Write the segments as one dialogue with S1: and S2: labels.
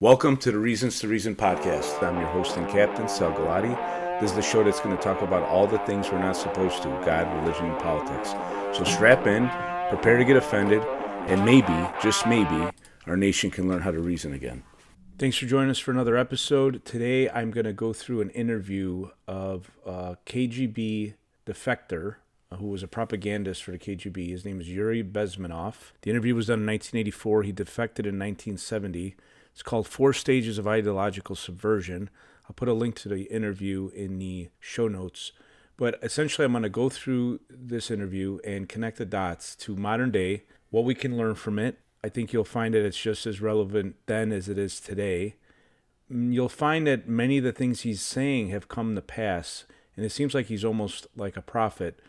S1: Welcome to the Reasons to Reason podcast. I'm your host and captain, Sal Galati. This is the show that's going to talk about all the things we're not supposed to: God, religion, and politics. So strap in, prepare to get offended, and maybe, just maybe, our nation can learn how to reason again. Thanks for joining us for another episode. Today I'm going to go through an interview of a KGB defector who was a propagandist for the KGB. His name is Yuri Bezmenov. The interview was done in 1984. He defected in 1970. It's called 4 Stages of Ideological Subversion. I'll put a link to the interview in the show notes. But essentially, I'm going to go through this interview and connect the dots to modern day, what we can learn from it. I think you'll find that it's just as relevant then as it is today. You'll find that many of the things he's saying have come to pass, and it seems like he's almost like a prophet.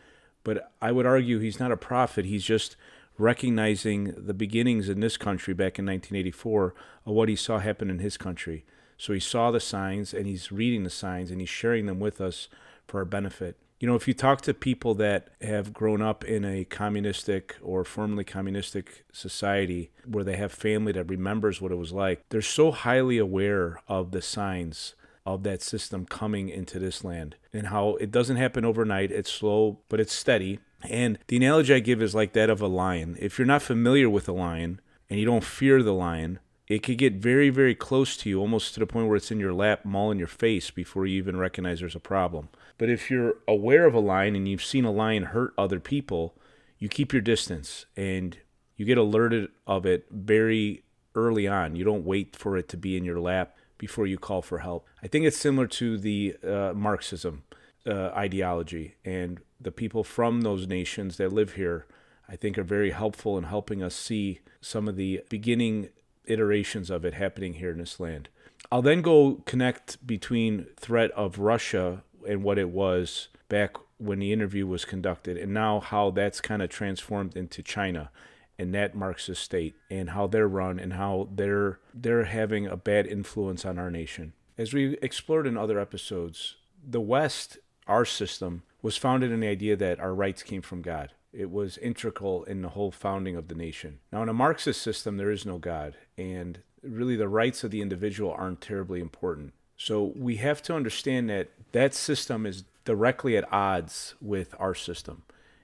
S1: But I would argue he's not a prophet. He's just recognizing the beginnings in this country back in 1984 of what he saw happen in his country. So he saw the signs, and he's reading the signs, and he's sharing them with us for our benefit. You know, if you talk to people that have grown up in a communistic or formerly communistic society where they have family that remembers what it was like, they're so highly aware of the signs of that system coming into this land and how it doesn't happen overnight. It's slow, but it's steady. And the analogy I give is like that of a lion. If you're not familiar with a lion and you don't fear the lion, it could get very, very close to you, almost to the point where it's in your lap, mauling your face before you even recognize there's a problem. But if you're aware of a lion and you've seen a lion hurt other people, you keep your distance and you get alerted of it very early on. You don't wait for it to be in your lap before you call for help. I think it's similar to the Marxism ideology, and the people from those nations that live here, I think, are very helpful in helping us see some of the beginning iterations of it happening here in this land. I'll then go connect between threat of Russia and what it was back when the interview was conducted, and now how that's kind of transformed into China and that Marxist state, and how they're run, and how they're having a bad influence on our nation. As we explored in other episodes, the West, our system, was founded in the idea that our rights came from God. It was integral in the whole founding of the nation. Now, in a Marxist system, there is no God, and really the rights of the individual aren't terribly important. So we have to understand that that system is directly at odds with our system.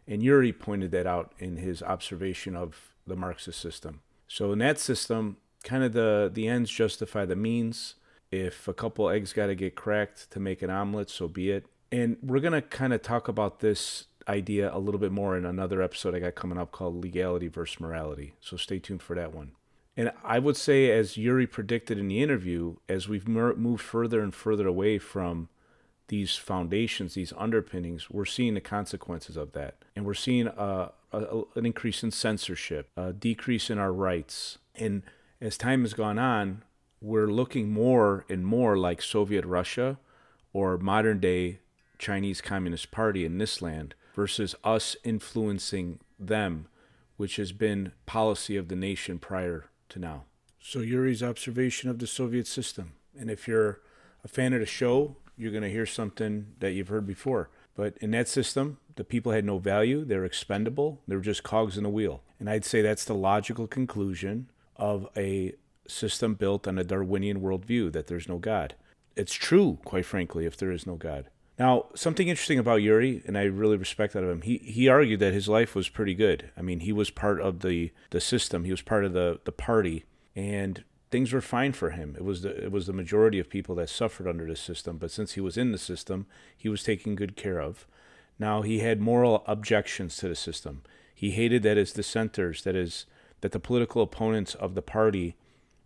S1: And Yuri pointed that out in his observation of the Marxist system. So in that system, kind of the ends justify the means. If a couple eggs got to get cracked to make an omelet, so be it. And we're going to kind of talk about this idea a little bit more in another episode I got coming up called Legality versus Morality. So stay tuned for that one. And I would say, as Yuri predicted in the interview, as we've moved further and further away from these foundations, these underpinnings, we're seeing the consequences of that. And we're seeing an increase in censorship, a decrease in our rights. And as time has gone on, we're looking more and more like Soviet Russia or modern day Chinese Communist Party in this land versus us influencing them, which has been policy of the nation prior to now. So Yuri's observation of the Soviet system. And if you're a fan of the show, you're going to hear something that you've heard before. But in that system, the people had no value. They were expendable. They were just cogs in the wheel. And I'd say that's the logical conclusion of a system built on a Darwinian worldview, that there's no God. It's true, quite frankly, if there is no God. Now, something interesting about Yuri, and I really respect that of him, he argued that his life was pretty good. I mean, he was part of the system. He was part of the party, and things were fine for him. It was the majority of people that suffered under the system, but since he was in the system, he was taken good care of. Now, he had moral objections to the system. He hated that his dissenters, that the political opponents of the party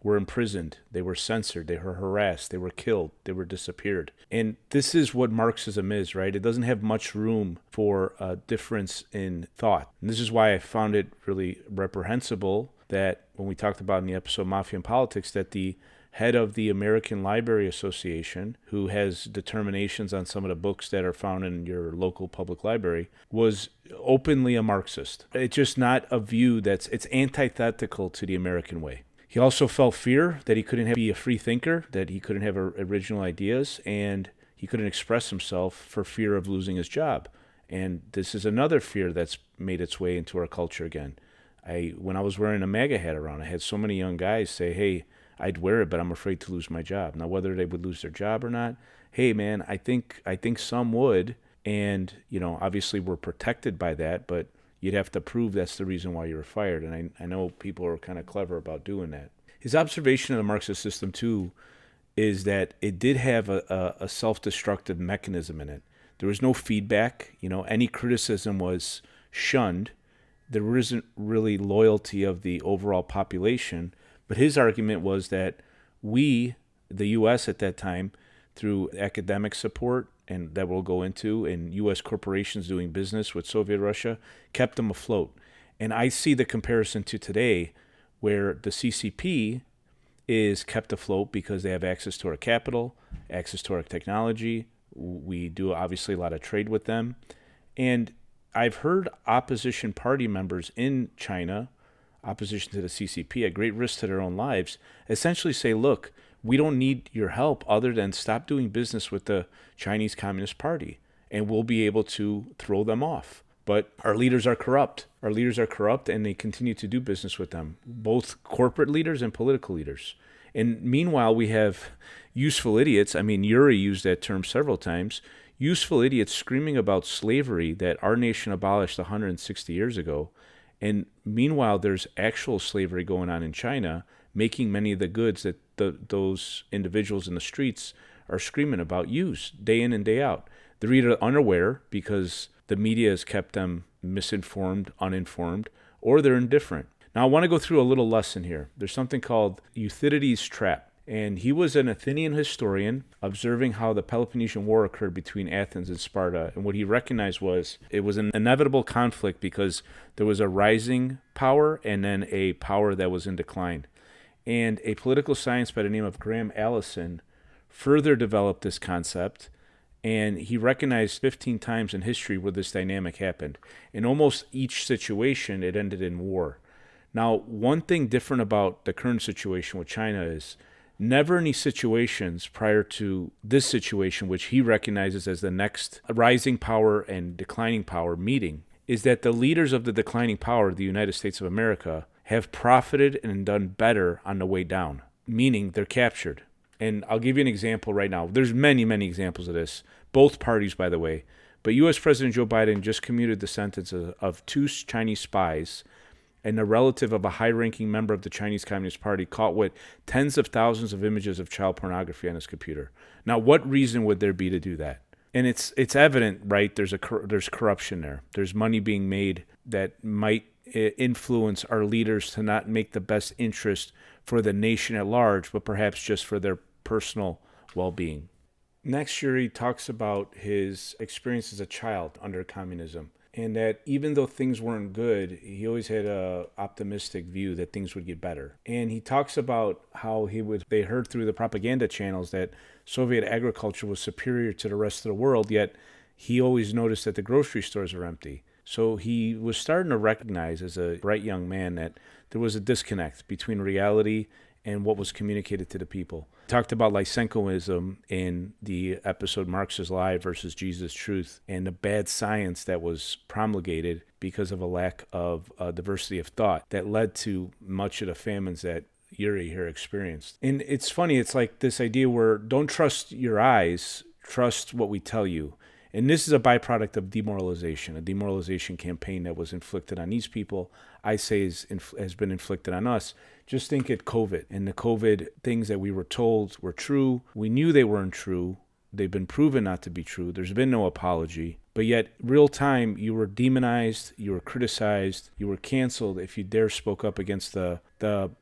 S1: were imprisoned, they were censored, they were harassed, they were killed, they were disappeared. And this is what Marxism is, right? It doesn't have much room for a difference in thought. And this is why I found it really reprehensible that when we talked about in the episode Mafia and Politics, that the head of the American Library Association, who has determinations on some of the books that are found in your local public library, was openly a Marxist. It's just not a view it's antithetical to the American way. He also felt fear that he couldn't be a free thinker, that he couldn't have original ideas, and he couldn't express himself for fear of losing his job. And this is another fear that's made its way into our culture again. When I was wearing a MAGA hat around, I had so many young guys say, hey, I'd wear it, but I'm afraid to lose my job. Now, whether they would lose their job or not, hey, man, I think some would. And, obviously we're protected by that, but you'd have to prove that's the reason why you were fired. And I know people are kind of clever about doing that. His observation of the Marxist system, too, is that it did have a self-destructive mechanism in it. There was no feedback. Any criticism was shunned. There isn't really loyalty of the overall population. But his argument was that we, the U.S. at that time, through academic support, and that we'll go into, and U.S. corporations doing business with Soviet Russia, kept them afloat. And I see the comparison to today, where the CCP is kept afloat because they have access to our capital, access to our technology. We do obviously a lot of trade with them. And I've heard opposition party members in China, opposition to the CCP, at great risk to their own lives, essentially say, look, we don't need your help other than stop doing business with the Chinese Communist Party, and we'll be able to throw them off. But our leaders are corrupt. Our leaders are corrupt, and they continue to do business with them, both corporate leaders and political leaders. And meanwhile, we have useful idiots. I mean, Yuri used that term several times. Useful idiots screaming about slavery that our nation abolished 160 years ago. And meanwhile, there's actual slavery going on in China, making many of the goods that those individuals in the streets are screaming about use day in and day out. They're either unaware because the media has kept them misinformed, uninformed, or they're indifferent. Now, I want to go through a little lesson here. There's something called Thucydides Trap. And he was an Athenian historian observing how the Peloponnesian War occurred between Athens and Sparta. And what he recognized was it was an inevitable conflict because there was a rising power and then a power that was in decline. And a political scientist by the name of Graham Allison further developed this concept. And he recognized 15 times in history where this dynamic happened. In almost each situation, it ended in war. Now, one thing different about the current situation with China is never any situations prior to this situation, which he recognizes as the next rising power and declining power meeting, is that the leaders of the declining power, the United States of America, have profited and done better on the way down, meaning they're captured. And I'll give you an example right now. There's many, many examples of this, both parties, by the way. But U.S. President Joe Biden just commuted the sentence of 2 Chinese spies and a relative of a high-ranking member of the Chinese Communist Party caught with tens of thousands of images of child pornography on his computer. Now, what reason would there be to do that? And it's evident, right? There's corruption there. There's money being made that might influence our leaders to not make the best interest for the nation at large, but perhaps just for their personal well-being. Next, Yuri talks about his experience as a child under communism, and that even though things weren't good, he always had a optimistic view that things would get better. And he talks about how they heard through the propaganda channels that Soviet agriculture was superior to the rest of the world, yet he always noticed that the grocery stores are empty. So he was starting to recognize as a bright young man that there was a disconnect between reality and what was communicated to the people. He talked about Lysenkoism in the episode Marx is Lie versus Jesus Truth, and the bad science that was promulgated because of a lack of diversity of thought that led to much of the famines that Yuri here experienced. And it's funny, it's like this idea where don't trust your eyes, trust what we tell you. And this is a byproduct of demoralization, a demoralization campaign that was inflicted on these people, I say has been inflicted on us. Just think at COVID, and the COVID things that we were told were true. We knew they weren't true. They've been proven not to be true. There's been no apology. But yet, real time, you were demonized, you were criticized, you were canceled if you dare spoke up against the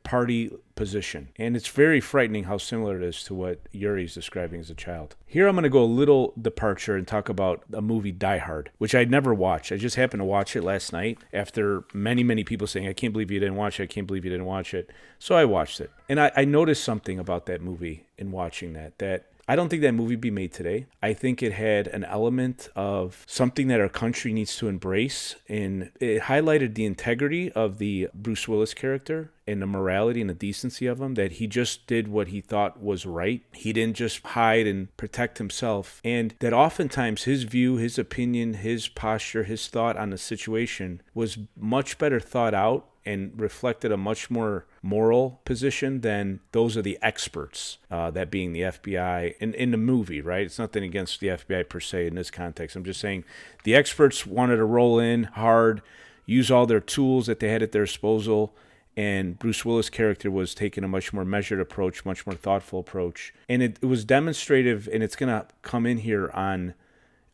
S1: party position. And it's very frightening how similar it is to what Yuri's describing as a child. Here I'm going to go a little departure and talk about a movie, Die Hard, which I'd never watched. I just happened to watch it last night after many, many people saying, I can't believe you didn't watch it, I can't believe you didn't watch it. So I watched it. And I noticed something about that movie in watching that I don't think that movie would be made today. I think it had an element of something that our country needs to embrace, and it highlighted the integrity of the Bruce Willis character and the morality and the decency of him, that he just did what he thought was right. He didn't just hide and protect himself, and that oftentimes his view, his opinion, his posture, his thought on the situation was much better thought out and reflected a much more moral position than those of the experts, that being the FBI in the movie, right? It's nothing against the FBI per se in this context. I'm just saying the experts wanted to roll in hard, use all their tools that they had at their disposal, and Bruce Willis' character was taking a much more measured approach, much more thoughtful approach. And it was demonstrative, and it's going to come in here on,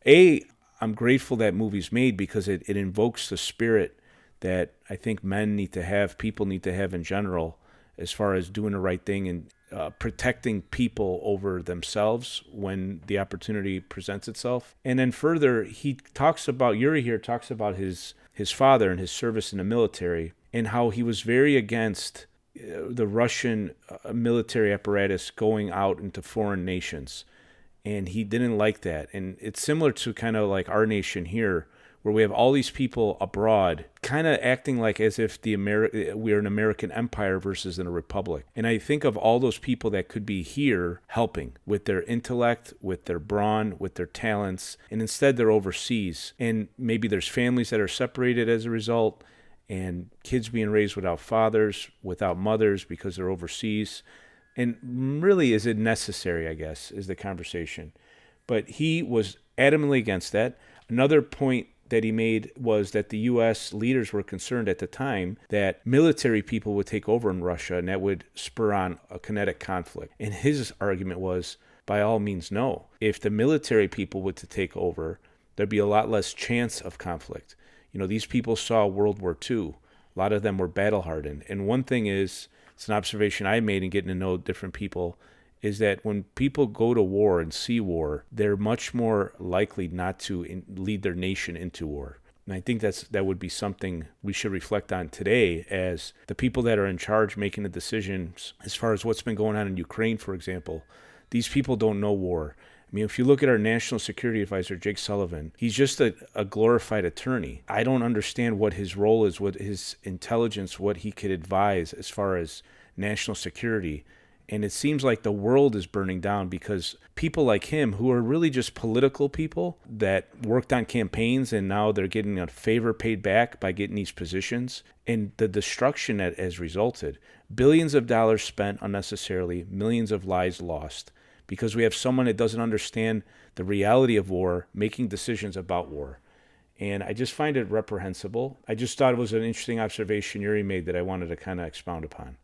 S1: I'm grateful that movie's made because it invokes the spirit that I think men need to have, people need to have in general, as far as doing the right thing and protecting people over themselves when the opportunity presents itself. And then further, Yuri here talks about his father and his service in the military and how he was very against the Russian military apparatus going out into foreign nations. And he didn't like that. And it's similar to kind of like our nation here, where we have all these people abroad kind of acting like as if we're an American empire versus in a republic. And I think of all those people that could be here helping with their intellect, with their brawn, with their talents, and instead they're overseas. And maybe there's families that are separated as a result, and kids being raised without fathers, without mothers because they're overseas. And really, is it necessary, I guess, is the conversation. But he was adamantly against that. Another point that he made was that the U.S. leaders were concerned at the time that military people would take over in Russia and that would spur on a kinetic conflict. And his argument was, by all means, no. If the military people were to take over, there'd be a lot less chance of conflict. You know, these people saw World War II. A lot of them were battle-hardened. And one thing is, it's an observation I made in getting to know different people, is that when people go to war and see war, they're much more likely not to lead their nation into war. And I think that would be something we should reflect on today as the people that are in charge making the decisions as far as what's been going on in Ukraine, for example. These people don't know war. I mean, if you look at our national security advisor, Jake Sullivan, he's just a glorified attorney. I don't understand what his role is, what his intelligence, what he could advise as far as national security. And it seems like the world is burning down because people like him, who are really just political people that worked on campaigns and now they're getting a favor paid back by getting these positions, and the destruction that has resulted. Billions of dollars spent unnecessarily, millions of lives lost, because we have someone that doesn't understand the reality of war making decisions about war. And I just find it reprehensible. I just thought it was an interesting observation Yuri made that I wanted to kind of expound upon.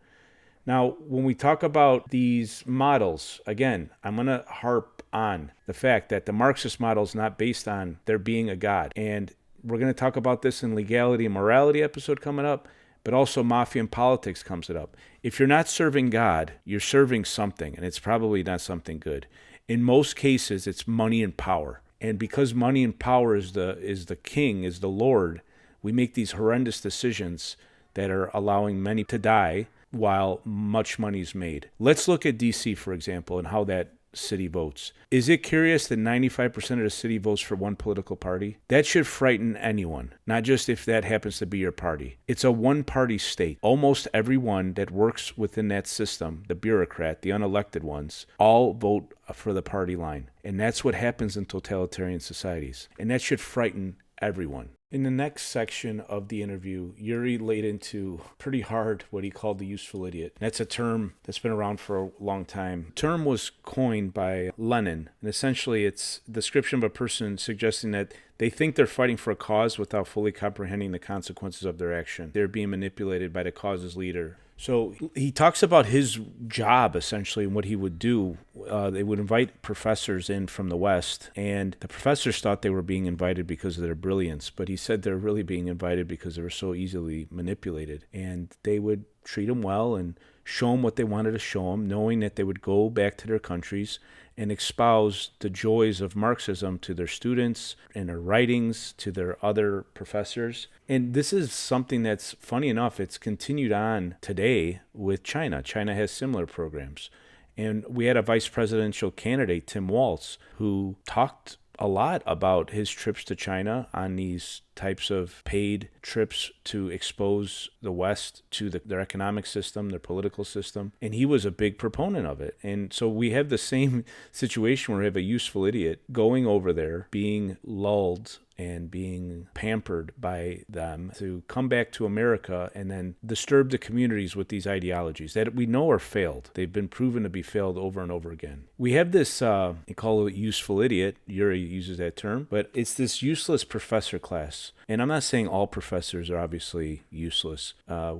S1: Now, when we talk about these models, again, I'm going to harp on the fact that the Marxist model is not based on there being a God. And we're going to talk about this in Legality and Morality episode coming up, but also Mafia and Politics comes up. If you're not serving God, you're serving something, and it's probably not something good. In most cases, it's money and power. And because money and power is the king, is the Lord, we make these horrendous decisions that are allowing many to die while much money is made. Let's look at D.C., for example, and how that city votes. Is it curious that 95% of the city votes for one political party? That should frighten anyone, not just if that happens to be your party. It's a one-party state. Almost everyone that works within that system, the bureaucrat, the unelected ones, all vote for the party line. And that's what happens in totalitarian societies. And that should frighten everyone. In the next section of the interview, Yuri laid into pretty hard what he called the useful idiot. That's a term that's been around for a long time. The term was coined by Lenin, and essentially it's a description of a person suggesting that they think they're fighting for a cause without fully comprehending the consequences of their action. They're being manipulated by the cause's leader. So he talks about his job, essentially, and what he would do. They would invite professors in from the West, and the professors thought they were being invited because of their brilliance, but he said they're really being invited because they were so easily manipulated. And they would treat them well and show them what they wanted to show them, knowing that they would go back to their countries and espouse the joys of Marxism to their students and their writings, to their other professors. And this is something that's, funny enough, it's continued on today with China. China has similar programs. And we had a vice presidential candidate, Tim Walz, who talked a lot about his trips to China on these types of paid trips to expose the West to their economic system, their political system. And he was a big proponent of it. And so we have the same situation where we have a useful idiot going over there, being lulled and being pampered by them to come back to America and then disturb the communities with these ideologies that we know are failed. They've been proven to be failed over and over again. We have this, they call it useful idiot. Yuri uses that term, but it's this useless professor class. And I'm not saying all professors are obviously useless.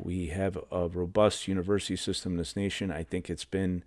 S1: We have a robust university system in this nation. I think it's been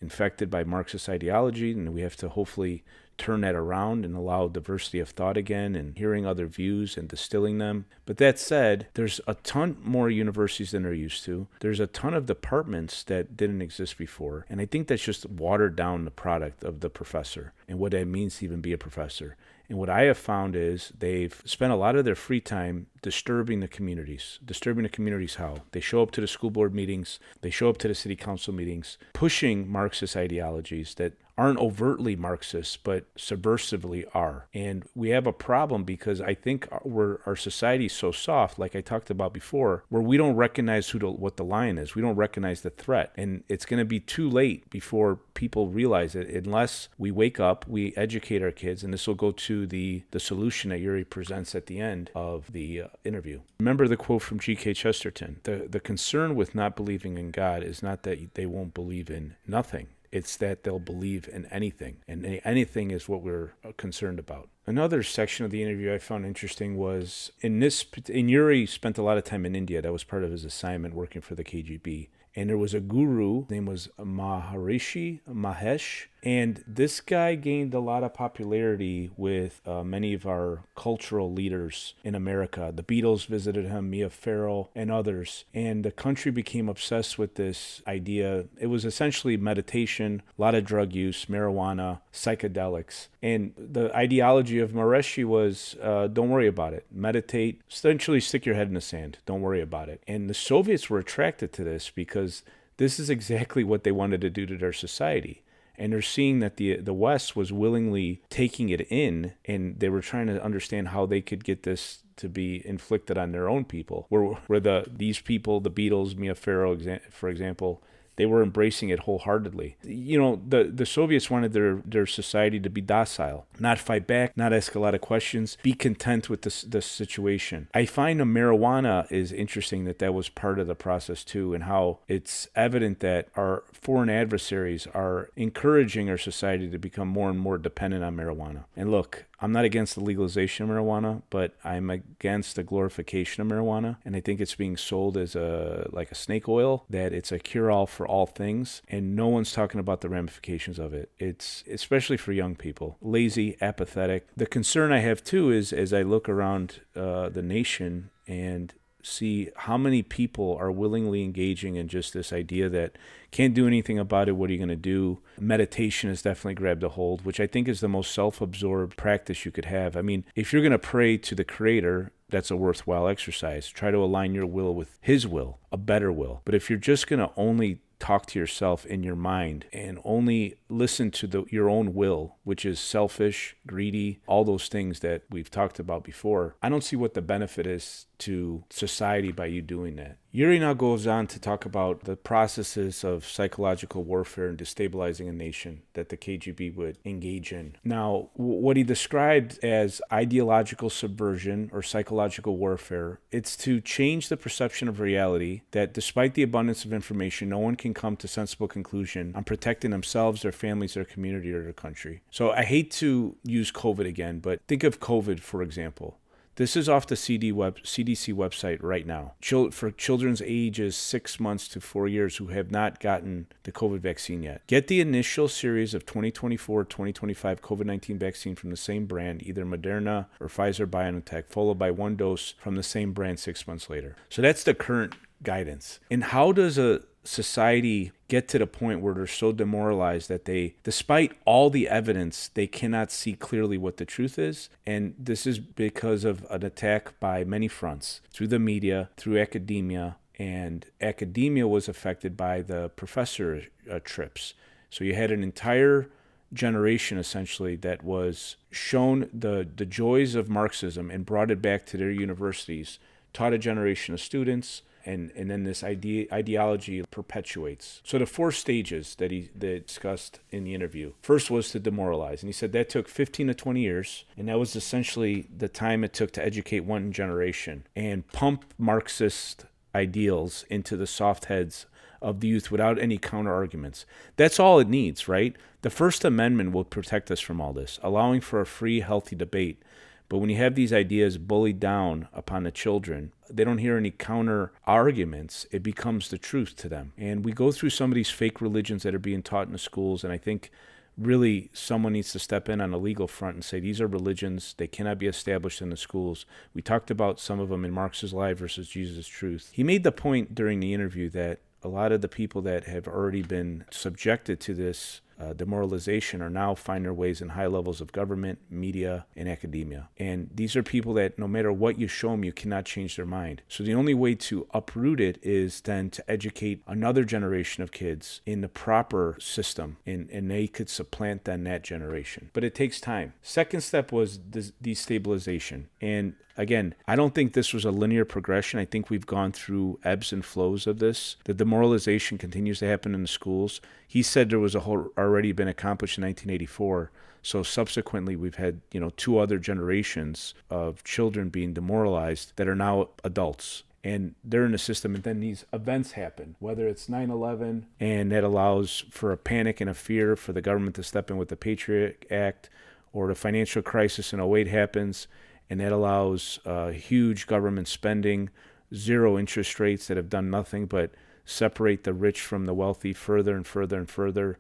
S1: infected by Marxist ideology, and we have to hopefully turn that around and allow diversity of thought again and hearing other views and distilling them. But that said, there's a ton more universities than there used to. There's a ton of departments that didn't exist before. And I think that's just watered down the product of the professor and what it means to even be a professor. And what I have found is they've spent a lot of their free time disturbing the communities. Disturbing the communities how? They show up to the school board meetings, they show up to the city council meetings, pushing Marxist ideologies that aren't overtly Marxist, but subversively are. And we have a problem because I think our society is so soft, like I talked about before, where we don't recognize what the line is. We don't recognize the threat. And it's going to be too late before people realize it unless we wake up, we educate our kids, and this will go to the solution that Yuri presents at the end of the interview. Remember the quote from G.K. Chesterton. The concern with not believing in God is not that they won't believe in nothing. It's that they'll believe in anything, and anything is what we're concerned about. Another section of the interview I found interesting was Yuri spent a lot of time in India. That was part of his assignment working for the KGB. And there was a guru, his name was Mahesh, and this guy gained a lot of popularity with many of our cultural leaders in America. The Beatles visited him, Mia Farrow, and others. And the country became obsessed with this idea. It was essentially meditation, a lot of drug use, marijuana, psychedelics. And the ideology of Mahesh was, don't worry about it. Meditate, essentially stick your head in the sand. Don't worry about it. And the Soviets were attracted to this because this is exactly what they wanted to do to their society. And they're seeing that the West was willingly taking it in, and they were trying to understand how they could get this to be inflicted on their own people. Where these people, the Beatles, Mia Farrow, for example, they were embracing it wholeheartedly. You know, the Soviets wanted their society to be docile, not fight back, not ask a lot of questions, be content with the situation. I find the marijuana is interesting that was part of the process too, and how it's evident that our foreign adversaries are encouraging our society to become more and more dependent on marijuana. And look, I'm not against the legalization of marijuana, but I'm against the glorification of marijuana. And I think it's being sold as like a snake oil, that it's a cure-all for all things. And no one's talking about the ramifications of it. It's especially for young people, lazy, apathetic. The concern I have too is as I look around the nation and see how many people are willingly engaging in just this idea that can't do anything about it, what are you going to do? Meditation has definitely grabbed a hold, which I think is the most self-absorbed practice you could have. I mean, if you're going to pray to the Creator, that's a worthwhile exercise. Try to align your will with His will, a better will. But if you're just going to only talk to yourself in your mind and only listen to your own will, which is selfish, greedy, all those things that we've talked about before, I don't see what the benefit is to society by you doing that. Yuri now goes on to talk about the processes of psychological warfare and destabilizing a nation that the KGB would engage in. Now, what he described as ideological subversion or psychological warfare, it's to change the perception of reality that despite the abundance of information, no one can come to sensible conclusion on protecting themselves, their families, their community, or their country. So I hate to use COVID again, but think of COVID, for example. This is off the CDC website right now. For children's ages 6 months to 4 years who have not gotten the COVID vaccine yet. Get the initial series of 2024-2025 COVID-19 vaccine from the same brand, either Moderna or Pfizer-BioNTech, followed by one dose from the same brand 6 months later. So that's the current guidance. And how does a society get to the point where they're so demoralized that they, despite all the evidence, they cannot see clearly what the truth is? And this is because of an attack by many fronts, through the media, through academia, and academia was affected by the professor trips. So you had an entire generation essentially that was shown the joys of Marxism and brought it back to their universities, taught a generation of students, And then this ideology perpetuates. So the 4 stages that he discussed in the interview. First was to demoralize. And he said that took 15 to 20 years. And that was essentially the time it took to educate one generation and pump Marxist ideals into the soft heads of the youth without any counter arguments. That's all it needs, right? The First Amendment will protect us from all this, allowing for a free, healthy debate. But when you have these ideas bullied down upon the children, they don't hear any counter arguments. It becomes the truth to them. And we go through some of these fake religions that are being taught in the schools, and I think really someone needs to step in on the legal front and say these are religions. They cannot be established in the schools. We talked about some of them in Marx's Lie versus Jesus' Truth. He made the point during the interview that a lot of the people that have already been subjected to this demoralization are now find their ways in high levels of government, media, and academia. And these are people that no matter what you show them, you cannot change their mind. So the only way to uproot it is then to educate another generation of kids in the proper system, and they could supplant then that generation. But it takes time. Second step was destabilization. And again, I don't think this was a linear progression. I think we've gone through ebbs and flows of this. The demoralization continues to happen in the schools. He said there was already been accomplished in 1984. So subsequently, we've had 2 other generations of children being demoralized that are now adults. And they're in the system, and then these events happen, whether it's 9/11, and that allows for a panic and a fear for the government to step in with the Patriot Act, or the financial crisis in '08 happens, and that allows huge government spending, 0 interest rates that have done nothing but separate the rich from the wealthy further and further and further.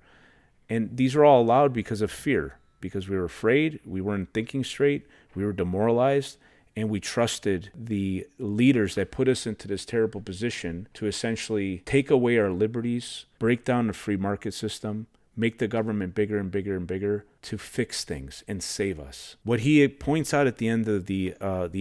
S1: And these are all allowed because of fear, because we were afraid, we weren't thinking straight, we were demoralized, and we trusted the leaders that put us into this terrible position to essentially take away our liberties, break down the free market system, make the government bigger and bigger and bigger to fix things and save us. What he points out at the end of the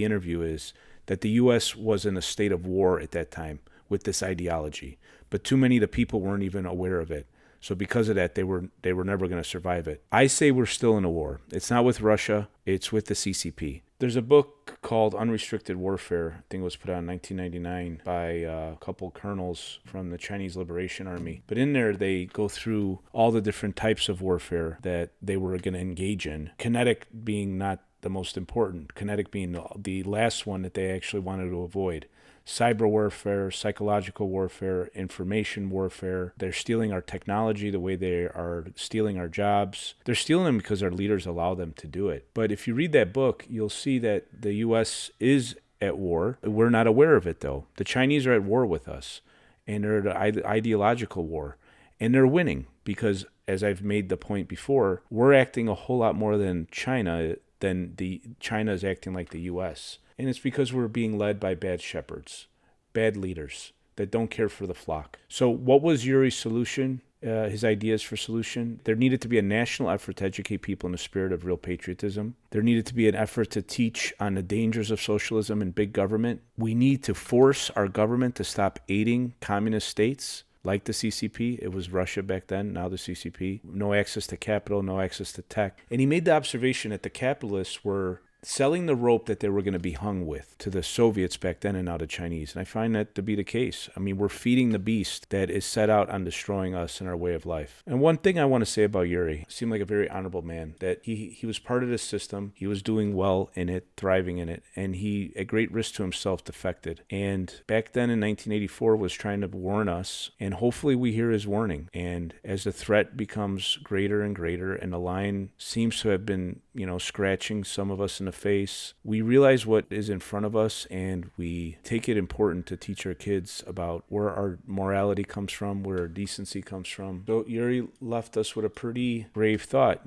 S1: interview is that the U.S. was in a state of war at that time with this ideology, but too many of the people weren't even aware of it. So because of that, they were never going to survive it. I say we're still in a war. It's not with Russia. It's with the CCP. There's a book called Unrestricted Warfare. I think it was put out in 1999 by a couple colonels from the Chinese Liberation Army. But in there, they go through all the different types of warfare that they were going to engage in. Kinetic being not the most important. Kinetic being the last one that they actually wanted to avoid. Cyber warfare, psychological warfare, information warfare. They're stealing our technology the way they are stealing our jobs. They're stealing them because our leaders allow them to do it. But if you read that book, you'll see that the U.S. is at war. We're not aware of it, though. The Chinese are at war with us, and they're at an ideological war. And they're winning because, as I've made the point before, we're acting a whole lot more than China is acting like the U.S., and it's because we're being led by bad shepherds, bad leaders that don't care for the flock. So what was Yuri's solution, his ideas for solution? There needed to be a national effort to educate people in the spirit of real patriotism. There needed to be an effort to teach on the dangers of socialism and big government. We need to force our government to stop aiding communist states like the CCP. It was Russia back then, now the CCP. No access to capital, no access to tech. And he made the observation that the capitalists were selling the rope that they were going to be hung with to the Soviets back then and now the Chinese. And I find that to be the case. I mean, we're feeding the beast that is set out on destroying us and our way of life. And one thing I want to say about Yuri, seemed like a very honorable man, that he was part of this system. He was doing well in it, thriving in it, and he, at great risk to himself, defected. And back then in 1984 was trying to warn us, and hopefully we hear his warning. And as the threat becomes greater and greater, and the line seems to have been, scratching some of us in the face, we realize what is in front of us, and we take it important to teach our kids about where our morality comes from, where our decency comes from. So Yuri left us with a pretty brave thought.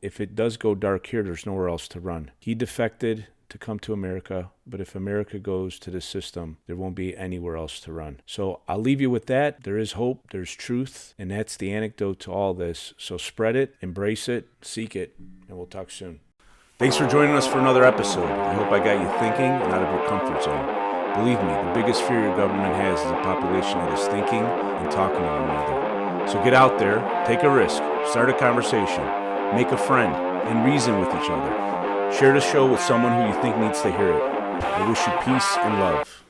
S1: If it does go dark here, there's nowhere else to run. He defected to come to America, but if America goes to the system, there won't be anywhere else to run. So I'll leave you with that. There is hope, there's truth, and that's the antidote to all this. So spread it, embrace it, seek it, and we'll talk soon. Thanks for joining us for another episode. I hope I got you thinking and out of your comfort zone. Believe me, the biggest fear your government has is a population that is thinking and talking to one another. So get out there, take a risk, start a conversation, make a friend, and reason with each other. Share the show with someone who you think needs to hear it. I wish you peace and love.